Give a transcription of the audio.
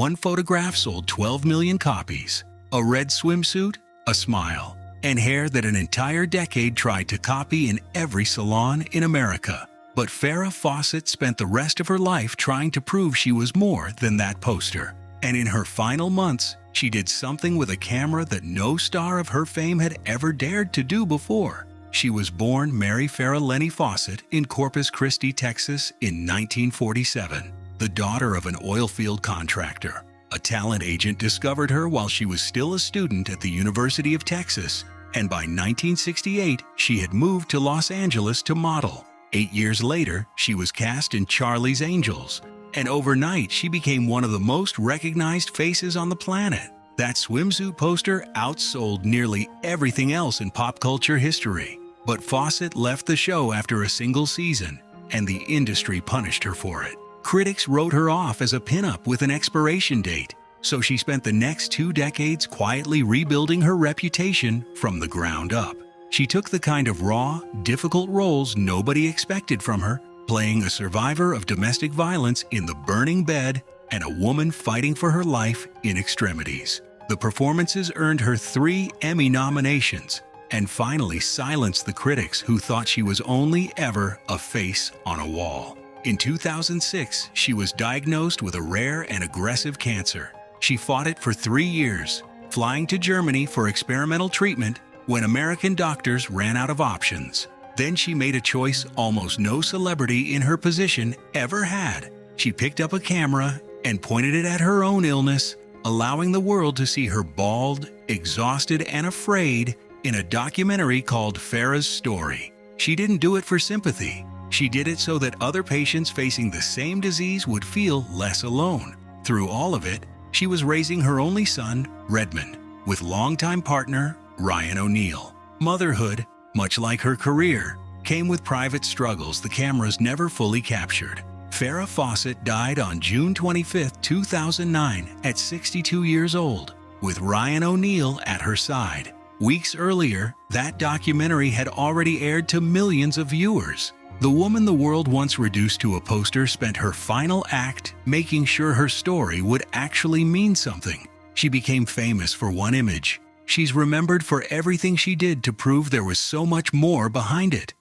One photograph sold 12 million copies. A red swimsuit, a smile, and hair that an entire decade tried to copy in every salon in America. But Farrah Fawcett spent the rest of her life trying to prove she was more than that poster. And in her final months, she did something with a camera that no star of her fame had ever dared to do before. She was born Mary Farrah Lenny Fawcett in Corpus Christi, Texas in 1947, the daughter of an oil field contractor. A talent agent discovered her while she was still a student at the University of Texas, and by 1968, she had moved to Los Angeles to model. 8 years later, she was cast in Charlie's Angels, and overnight she became one of the most recognized faces on the planet. That swimsuit poster outsold nearly everything else in pop culture history. But Fawcett left the show after a single season, and the industry punished her for it. Critics wrote her off as a pinup with an expiration date, so she spent the next 2 decades quietly rebuilding her reputation from the ground up. She took the kind of raw, difficult roles nobody expected from her, playing a survivor of domestic violence in the burning bed and a woman fighting for her life in extremities. The performances earned her 3 Emmy nominations and finally silenced the critics who thought she was only ever a face on a wall. In 2006, she was diagnosed with a rare and aggressive cancer. She fought it for 3 years, flying to Germany for experimental treatment when American doctors ran out of options. Then she made a choice almost no celebrity in her position ever had. She picked up a camera and pointed it at her own illness, allowing the world to see her bald, exhausted, and afraid in a documentary called Farrah's Story. She didn't do it for sympathy. She did it so that other patients facing the same disease would feel less alone. Through all of it, she was raising her only son, Redmond, with longtime partner Ryan O'Neal. Motherhood, much like her career, came with private struggles the cameras never fully captured. Farrah Fawcett died on June 25, 2009 at 62 years old, with Ryan O'Neal at her side. Weeks earlier, that documentary had already aired to millions of viewers. The woman the world once reduced to a poster spent her final act making sure her story would actually mean something. She became famous for one image. She's remembered for everything she did to prove there was so much more behind it.